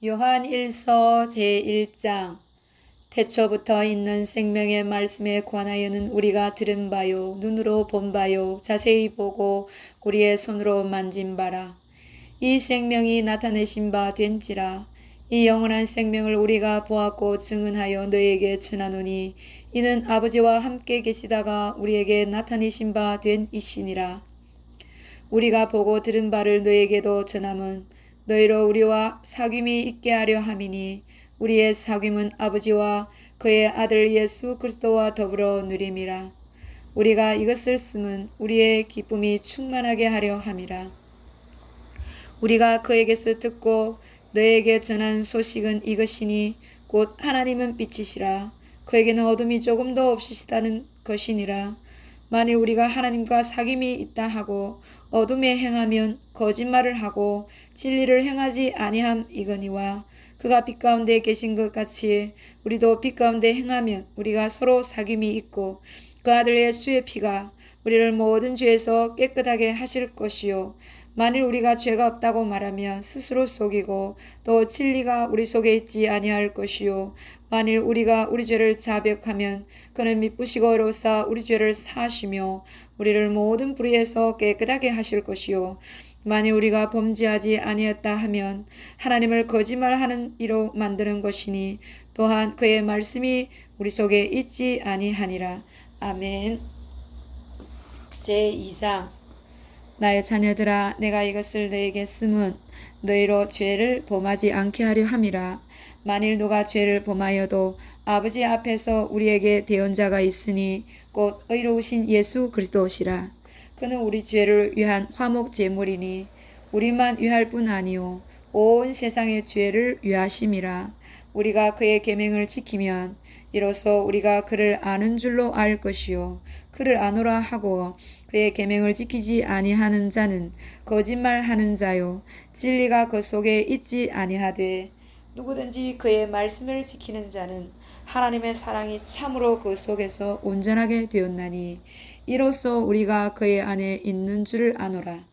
요한 1서 제1장 태초부터 있는 생명의 말씀에 관하여는 우리가 들은 바요 눈으로 본 바요 자세히 보고 우리의 손으로 만진 바라. 이 생명이 나타내신 바 된지라. 이 영원한 생명을 우리가 보았고 증언하여 너희에게 전하노니 이는 아버지와 함께 계시다가 우리에게 나타내신 바 된 이시니라. 우리가 보고 들은 바를 너희에게도 전함은 너희로 우리와 사귐이 있게 하려 함이니 우리의 사귐은 아버지와 그의 아들 예수 그리스도와 더불어 누림이라. 우리가 이것을 쓰면 우리의 기쁨이 충만하게 하려 함이라. 우리가 그에게서 듣고 너희에게 전한 소식은 이것이니 곧 하나님은 빛이시라. 그에게는 어둠이 조금도 없으시다는 것이니라. 만일 우리가 하나님과 사귐이 있다 하고 어둠에 행하면 거짓말을 하고 진리를 행하지 아니함 이거니와 그가 빛 가운데 계신 것 같이 우리도 빛 가운데 행하면 우리가 서로 사귐이 있고 그 아들 예수의 피가 우리를 모든 죄에서 깨끗하게 하실 것이요 만일 우리가 죄가 없다고 말하면 스스로 속이고 또 진리가 우리 속에 있지 아니할 것이요 만일 우리가 우리 죄를 자백하면 그는 미쁘시고 의로사 우리 죄를 사하시며 우리를 모든 불의에서 깨끗하게 하실 것이요 만일 우리가 범죄하지 아니었다 하면 하나님을 거짓말하는 이로 만드는 것이니 또한 그의 말씀이 우리 속에 있지 아니하니라. 아멘. 제2장 나의 자녀들아 내가 이것을 너에게 쓰면 너희로 죄를 범하지 않게 하려 함이라. 만일 누가 죄를 범하여도 아버지 앞에서 우리에게 대언자가 있으니 곧 의로우신 예수 그리스도시라. 그는 우리 죄를 위한 화목 제물이니 우리만 위할 뿐 아니요 온 세상의 죄를 위하심이라. 우리가 그의 계명을 지키면 이로써 우리가 그를 아는 줄로 알 것이요 그를 아노라 하고 그의 계명을 지키지 아니하는 자는 거짓말하는 자요 진리가 그 속에 있지 아니하되 누구든지 그의 말씀을 지키는 자는 하나님의 사랑이 참으로 그 속에서 온전하게 되었나니 이로써 우리가 그의 안에 있는 줄을 아노라.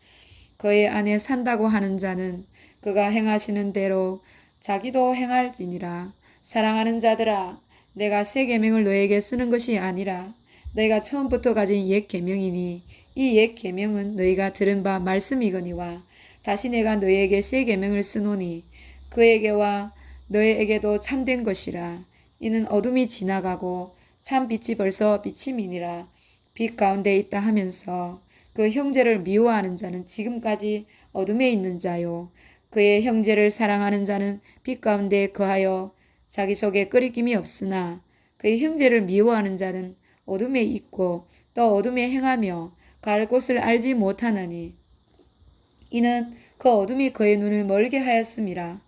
그의 안에 산다고 하는 자는 그가 행하시는 대로 자기도 행할지니라. 사랑하는 자들아 내가 새 계명을 너에게 쓰는 것이 아니라 너희가 처음부터 가진 옛 계명이니 이 옛 계명은 너희가 들은 바 말씀이거니와 다시 내가 너희에게 새 계명을 쓰노니 그에게와 너희에게도 참된 것이라. 이는 어둠이 지나가고 참 빛이 벌써 비침이니라. 빛 가운데 있다 하면서 그 형제를 미워하는 자는 지금까지 어둠에 있는 자요 그의 형제를 사랑하는 자는 빛 가운데 거하여 자기 속에 끄리낌이 없으나 그의 형제를 미워하는 자는 어둠에 있고 또 어둠에 행하며 갈 곳을 알지 못하나니 이는 그 어둠이 그의 눈을 멀게 하였음이라.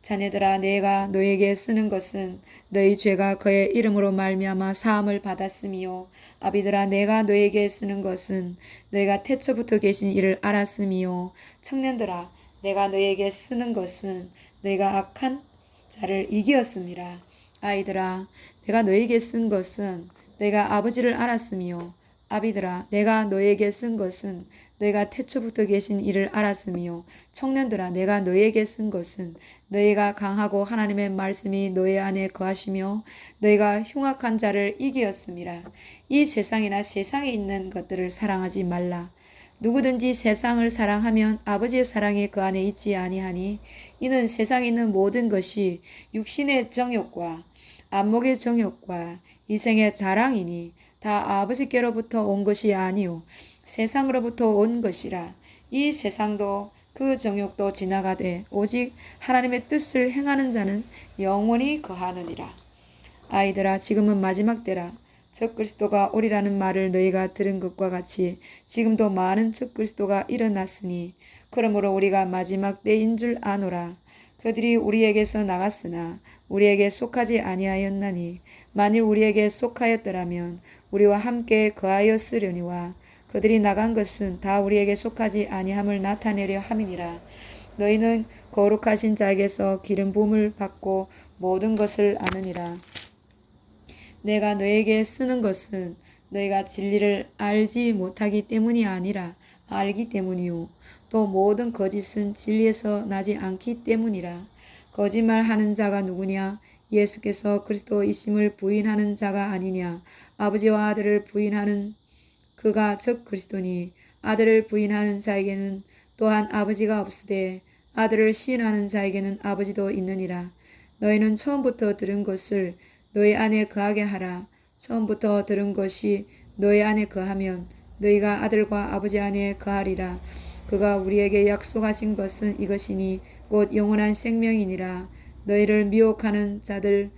자녀들아 내가 너에게 쓰는 것은 너희 죄가 그의 이름으로 말미암아 사함을 받았음이요 아비들아 내가 너에게 쓰는 것은 너희가 태초부터 계신 이를 알았음이요 청년들아 내가 너에게 쓰는 것은 너희가 악한 자를 이기었음이라. 아이들아 내가 너에게 쓴 것은 너희가 아버지를 알았음이요 아비들아 내가 너에게 쓴 것은 너희가 태초부터 계신 이를 알았으며 청년들아 내가 너희에게 쓴 것은 너희가 강하고 하나님의 말씀이 너희 안에 거하시며 너희가 흉악한 자를 이기었음이라. 이 세상이나 세상에 있는 것들을 사랑하지 말라. 누구든지 세상을 사랑하면 아버지의 사랑이 그 안에 있지 아니하니 이는 세상에 있는 모든 것이 육신의 정욕과 안목의 정욕과 이생의 자랑이니 다 아버지께로부터 온 것이 아니요 세상으로부터 온 것이라. 이 세상도 그 정욕도 지나가되 오직 하나님의 뜻을 행하는 자는 영원히 거하느니라. 아이들아 지금은 마지막 때라. 적그리스도가 오리라는 말을 너희가 들은 것과 같이 지금도 많은 적그리스도가 일어났으니 그러므로 우리가 마지막 때인 줄 아노라. 그들이 우리에게서 나갔으나 우리에게 속하지 아니하였나니 만일 우리에게 속하였더라면 우리와 함께 거하였으려니와 그들이 나간 것은 다 우리에게 속하지 아니함을 나타내려 함이니라. 너희는 거룩하신 자에게서 기름 부음을 받고 모든 것을 아느니라. 내가 너에게 쓰는 것은 너희가 진리를 알지 못하기 때문이 아니라 알기 때문이요 또 모든 거짓은 진리에서 나지 않기 때문이라. 거짓말하는 자가 누구냐? 예수께서 그리스도이심을 부인하는 자가 아니냐? 아버지와 아들을 부인하는 그가 즉 그리스도니 아들을 부인하는 자에게는 또한 아버지가 없으되 아들을 시인하는 자에게는 아버지도 있느니라. 너희는 처음부터 들은 것을 너희 안에 거하게 하라. 처음부터 들은 것이 너희 안에 거하면 너희가 아들과 아버지 안에 거하리라. 그가 우리에게 약속하신 것은 이것이니 곧 영원한 생명이니라. 너희를 미혹하는 자들에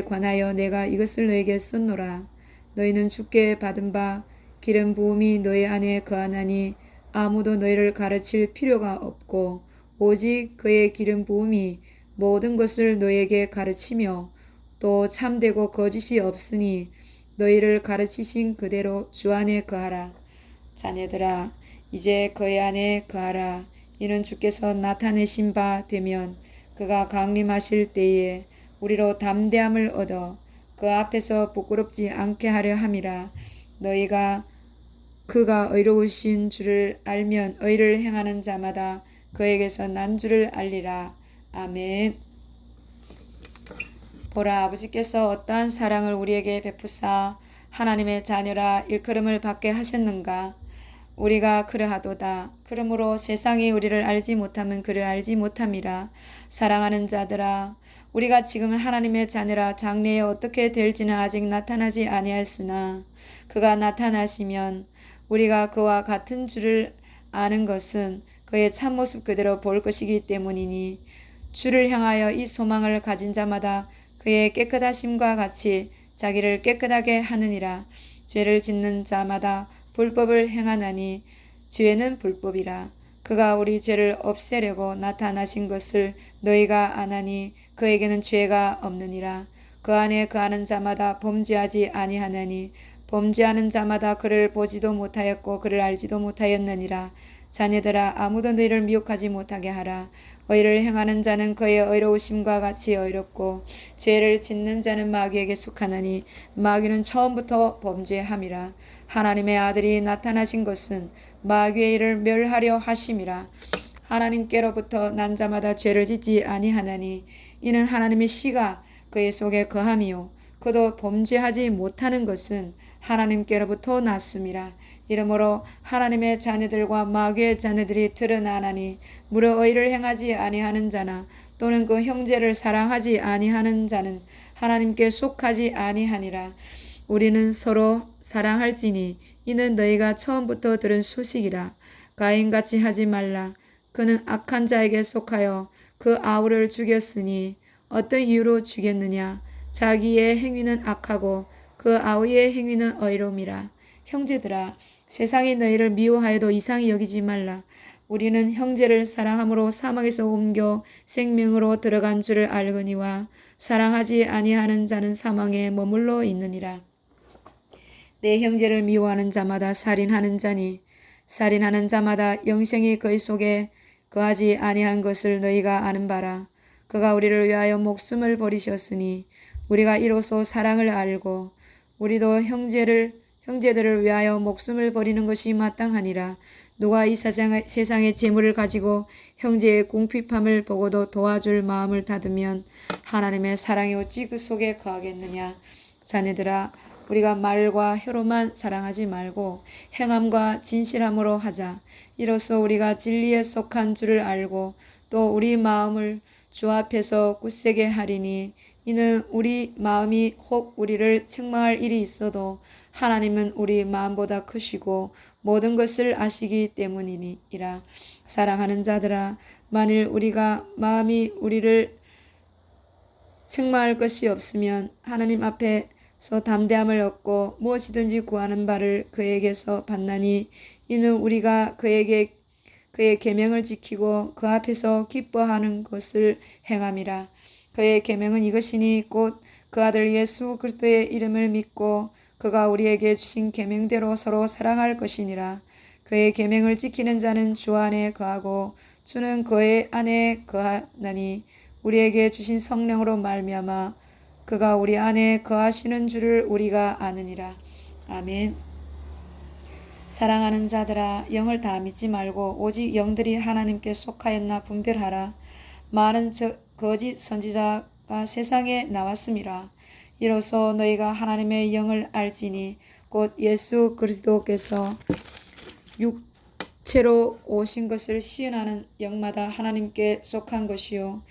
관하여 내가 이것을 너희에게 썼노라. 너희는 주께 받은 바 기름 부음이 너희 안에 거하나니 아무도 너희를 가르칠 필요가 없고 오직 그의 기름 부음이 모든 것을 너희에게 가르치며 또 참되고 거짓이 없으니 너희를 가르치신 그대로 주 안에 거하라. 자녀들아 이제 그의 안에 거하라. 이는 주께서 나타내신 바 되면 그가 강림하실 때에 우리로 담대함을 얻어 그 앞에서 부끄럽지 않게 하려 함이라. 너희가 그가 의로우신 줄을 알면 의를 행하는 자마다 그에게서 난 줄을 알리라. 아멘. 보라, 아버지께서 어떠한 사랑을 우리에게 베푸사 하나님의 자녀라 일컬음을 받게 하셨는가? 우리가 그러하도다. 그러므로 세상이 우리를 알지 못하면 그를 알지 못함이라. 사랑하는 자들아, 우리가 지금 하나님의 자녀라 장래에 어떻게 될지는 아직 나타나지 아니하였으나 그가 나타나시면 우리가 그와 같은 줄을 아는 것은 그의 참모습 그대로 볼 것이기 때문이니 주를 향하여 이 소망을 가진 자마다 그의 깨끗하심과 같이 자기를 깨끗하게 하느니라. 죄를 짓는 자마다 불법을 행하나니 죄는 불법이라. 그가 우리 죄를 없애려고 나타나신 것을 너희가 아나니 그에게는 죄가 없느니라. 그 안에 거하는 자마다 범죄하지 아니하나니 범죄하는 자마다 그를 보지도 못하였고 그를 알지도 못하였느니라. 자녀들아 아무도 너희를 미혹하지 못하게 하라. 의를 행하는 자는 그의 의로우심과 같이 의롭고 죄를 짓는 자는 마귀에게 속하나니 마귀는 처음부터 범죄함이라. 하나님의 아들이 나타나신 것은 마귀의 일을 멸하려 하심이라. 하나님께로부터 난 자마다 죄를 짓지 아니하나니 이는 하나님의 씨가 그의 속에 거함이요 그도 범죄하지 못하는 것은 하나님께로부터 났음이라. 이러므로 하나님의 자녀들과 마귀의 자녀들이 드러나나니 무려 의를 행하지 아니하는 자나 또는 그 형제를 사랑하지 아니하는 자는 하나님께 속하지 아니하니라. 우리는 서로 사랑할지니 이는 너희가 처음부터 들은 소식이라. 가인같이 하지 말라. 그는 악한 자에게 속하여 그 아우를 죽였으니 어떤 이유로 죽였느냐? 자기의 행위는 악하고 그 아우의 행위는 의로움이라. 형제들아 세상이 너희를 미워하여도 이상히 여기지 말라. 우리는 형제를 사랑함으로 사망에서 옮겨 생명으로 들어간 줄을 알거니와 사랑하지 아니하는 자는 사망에 머물러 있느니라. 내 형제를 미워하는 자마다 살인하는 자니 살인하는 자마다 영생이 그의 속에 거하지 아니한 것을 너희가 아는 바라. 그가 우리를 위하여 목숨을 버리셨으니 우리가 이로써 사랑을 알고 우리도 형제들을 위하여 목숨을 버리는 것이 마땅하니라. 누가 이 세상의 재물을 가지고 형제의 궁핍함을 보고도 도와줄 마음을 닫으면 하나님의 사랑이 어찌 그 속에 거하겠느냐. 자녀들아 우리가 말과 혀로만 사랑하지 말고 행함과 진실함으로 하자. 이로써 우리가 진리에 속한 줄을 알고 또 우리 마음을 주 앞에서 굳세게 하리니 이는 우리 마음이 혹 우리를 책망할 일이 있어도 하나님은 우리 마음보다 크시고 모든 것을 아시기 때문이니라. 사랑하는 자들아 만일 우리가 마음이 우리를 책망할 것이 없으면 하나님 앞에서 담대함을 얻고 무엇이든지 구하는 바를 그에게서 받나니 이는 우리가 그의 계명을 지키고 그 앞에서 기뻐하는 것을 행함이라. 그의 계명은 이것이니 곧 그 아들 예수 그리스도의 이름을 믿고 그가 우리에게 주신 계명대로 서로 사랑할 것이니라. 그의 계명을 지키는 자는 주 안에 거하고 주는 그의 안에 거하나니 우리에게 주신 성령으로 말미암아 그가 우리 안에 거하시는 줄을 우리가 아느니라. 아멘. 사랑하는 자들아 영을 다 믿지 말고 오직 영들이 하나님께 속하였나 분별하라. 많은 거짓 선지자가 세상에 나왔음이라. 이로써 너희가 하나님의 영을 알지니 곧 예수 그리스도께서 육체로 오신 것을 시인하는 영마다 하나님께 속한 것이요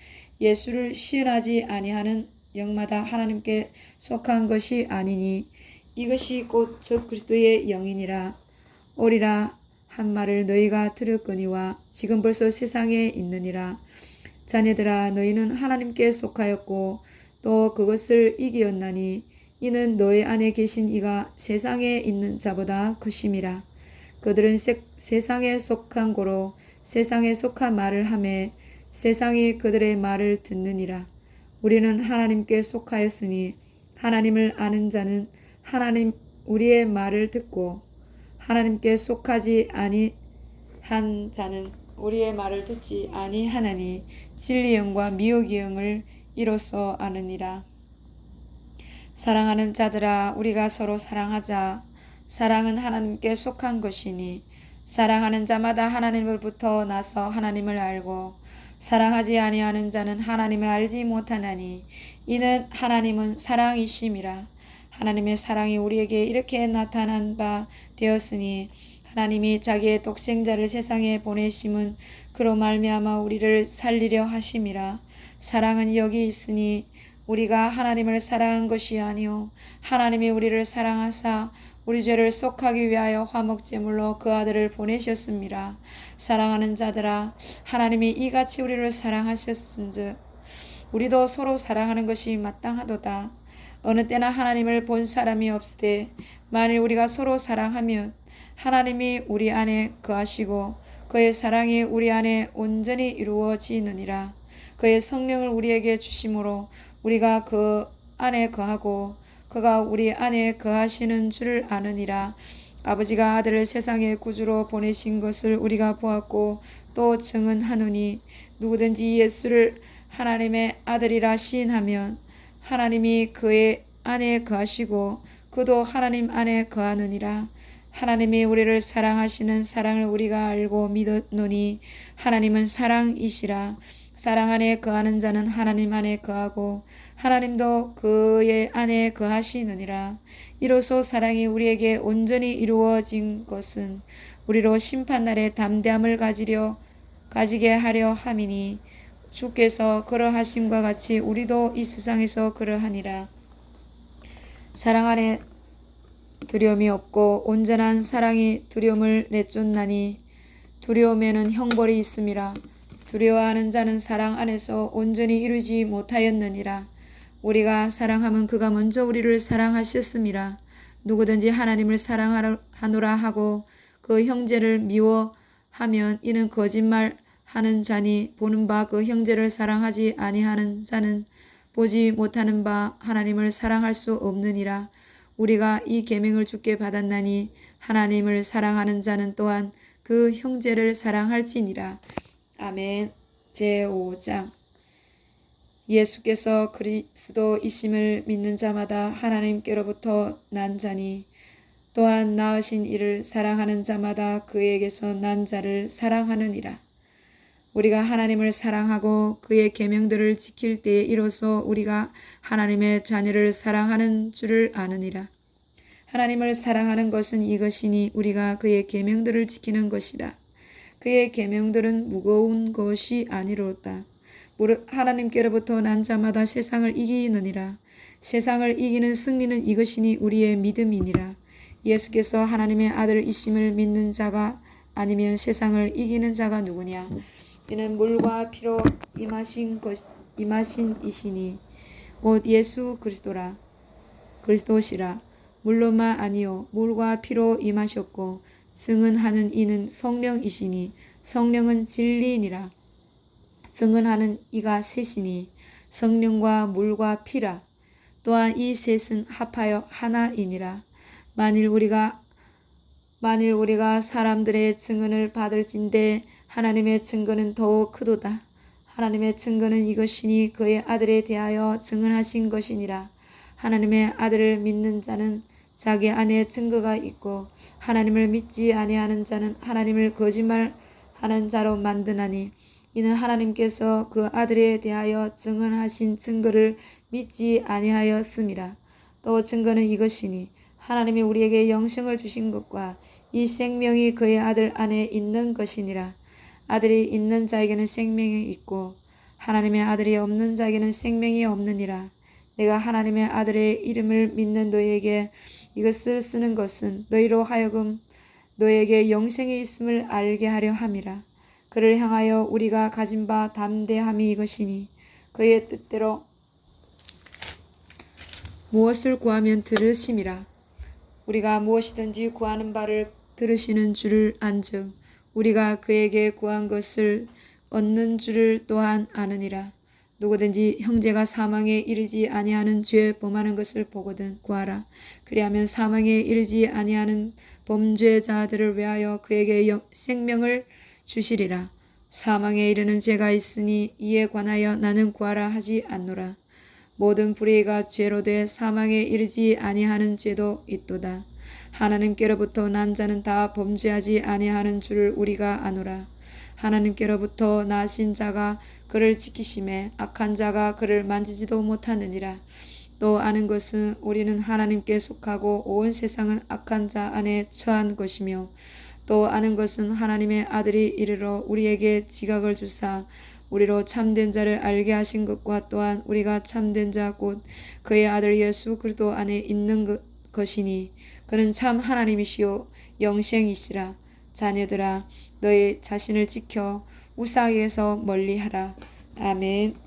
예수를 시인하지 아니하는 영마다 하나님께 속한 것이 아니니 이것이 곧 저 그리스도의 영이니라. 오리라 한 말을 너희가 들었거니와 지금 벌써 세상에 있느니라. 자녀들아 너희는 하나님께 속하였고 또 그것을 이기었나니 이는 너희 안에 계신 이가 세상에 있는 자보다 크심이라. 그들은 세상에 속한 고로 세상에 속한 말을 하매 세상이 그들의 말을 듣느니라. 우리는 하나님께 속하였으니 하나님을 아는 자는 하나님 우리의 말을 듣고 하나님께 속하지 아니한 자는 우리의 말을 듣지 아니하나니 진리 영과 미혹의 영을 이로써 아느니라. 사랑하는 자들아 우리가 서로 사랑하자. 사랑은 하나님께 속한 것이니 사랑하는 자마다 하나님으로부터 나서 하나님을 알고 사랑하지 아니하는 자는 하나님을 알지 못하나니 이는 하나님은 사랑이심이라. 하나님의 사랑이 우리에게 이렇게 나타난 바 되었으니 하나님이 자기의 독생자를 세상에 보내심은 그로 말미암아 우리를 살리려 하심이라. 사랑은 여기 있으니 우리가 하나님을 사랑한 것이 아니요 하나님이 우리를 사랑하사 우리 죄를 속하기 위하여 화목제물로 그 아들을 보내셨습니다. 사랑하는 자들아 하나님이 이같이 우리를 사랑하셨은즉 우리도 서로 사랑하는 것이 마땅하도다. 어느 때나 하나님을 본 사람이 없으되 만일 우리가 서로 사랑하면 하나님이 우리 안에 거하시고 그의 사랑이 우리 안에 온전히 이루어지느니라. 그의 성령을 우리에게 주심으로 우리가 그 안에 거하고 그가 우리 안에 거하시는 줄 아느니라. 아버지가 아들을 세상의 구주로 보내신 것을 우리가 보았고 또 증언하노니 누구든지 예수를 하나님의 아들이라 시인하면 하나님이 그의 안에 거하시고 그도 하나님 안에 거하느니라. 하나님이 우리를 사랑하시는 사랑을 우리가 알고 믿었노니 하나님은 사랑이시라. 사랑 안에 거하는 자는 하나님 안에 거하고 하나님도 그의 안에 거하시느니라. 이로써 사랑이 우리에게 온전히 이루어진 것은 우리로 심판날에 담대함을 가지게 하려 함이니 주께서 그러하심과 같이 우리도 이 세상에서 그러하니라. 사랑 안에 두려움이 없고 온전한 사랑이 두려움을 내쫓나니 두려움에는 형벌이 있음이라. 두려워하는 자는 사랑 안에서 온전히 이루지 못하였느니라. 우리가 사랑하면 그가 먼저 우리를 사랑하셨음이라. 누구든지 하나님을 사랑하노라 하고 그 형제를 미워하면 이는 거짓말하는 자니 보는 바 그 형제를 사랑하지 아니하는 자는 보지 못하는 바 하나님을 사랑할 수 없느니라. 우리가 이 계명을 주께 받았나니 하나님을 사랑하는 자는 또한 그 형제를 사랑할지니라. 아멘. 제5장 예수께서 그리스도이심을 믿는 자마다 하나님께로부터 난 자니 또한 낳으신 이를 사랑하는 자마다 그에게서 난 자를 사랑하느니라. 우리가 하나님을 사랑하고 그의 계명들을 지킬 때에 이로써 우리가 하나님의 자녀를 사랑하는 줄을 아느니라. 하나님을 사랑하는 것은 이것이니 우리가 그의 계명들을 지키는 것이라. 그의 계명들은 무거운 것이 아니로다. 무릇 하나님께로부터 난 자마다 세상을 이기느니라. 세상을 이기는 승리는 이것이니 우리의 믿음이니라. 예수께서 하나님의 아들이심을 믿는 자가 아니면 세상을 이기는 자가 누구냐? 이는 물과 피로 임하신 이시니 곧 예수 그리스도시라. 물로만 아니요 물과 피로 임하셨고 증언하는 이는 성령이시니 성령은 진리니라. 증언하는 이가 셋이니 성령과 물과 피라. 또한 이 셋은 합하여 하나이니라. 만일 우리가 사람들의 증언을 받을진대 하나님의 증거는 더욱 크도다. 하나님의 증거는 이것이니 그의 아들에 대하여 증언하신 것이니라. 하나님의 아들을 믿는 자는 자기 안에 증거가 있고 하나님을 믿지 아니하는 자는 하나님을 거짓말하는 자로 만드나니 이는 하나님께서 그 아들에 대하여 증언하신 증거를 믿지 아니하였음이라. 또 증거는 이것이니 하나님이 우리에게 영생을 주신 것과 이 생명이 그의 아들 안에 있는 것이니라. 아들이 있는 자에게는 생명이 있고 하나님의 아들이 없는 자에게는 생명이 없느니라. 내가 하나님의 아들의 이름을 믿는 너희에게 이것을 쓰는 것은 너희로 하여금 너에게 영생이 있음을 알게 하려 함이라. 그를 향하여 우리가 가진 바 담대함이 이것이니 그의 뜻대로 무엇을 구하면 들으심이라. 우리가 무엇이든지 구하는 바를 들으시는 줄을 안즉 우리가 그에게 구한 것을 얻는 줄을 또한 아느니라. 누구든지 형제가 사망에 이르지 아니하는 죄 범하는 것을 보거든 구하라. 그리하면 사망에 이르지 아니하는 범죄자들을 위하여 그에게 생명을 주시리라. 사망에 이르는 죄가 있으니 이에 관하여 나는 구하라 하지 않노라. 모든 불의가 죄로 돼 사망에 이르지 아니하는 죄도 있도다. 하나님께로부터 난 자는 다 범죄하지 아니하는 줄을 우리가 아노라. 하나님께로부터 나신 자가 그를 지키심에 악한 자가 그를 만지지도 못하느니라. 또 아는 것은 우리는 하나님께 속하고 온 세상은 악한 자 안에 처한 것이며 또 아는 것은 하나님의 아들이 이르러 우리에게 지각을 주사 우리로 참된 자를 알게 하신 것과 또한 우리가 참된 자 곧 그의 아들 예수 그리스도 안에 있는 것이니 그는 참 하나님이시요 영생이시라. 자녀들아 너희 자신을 지켜 우상에게서 멀리하라. 아멘.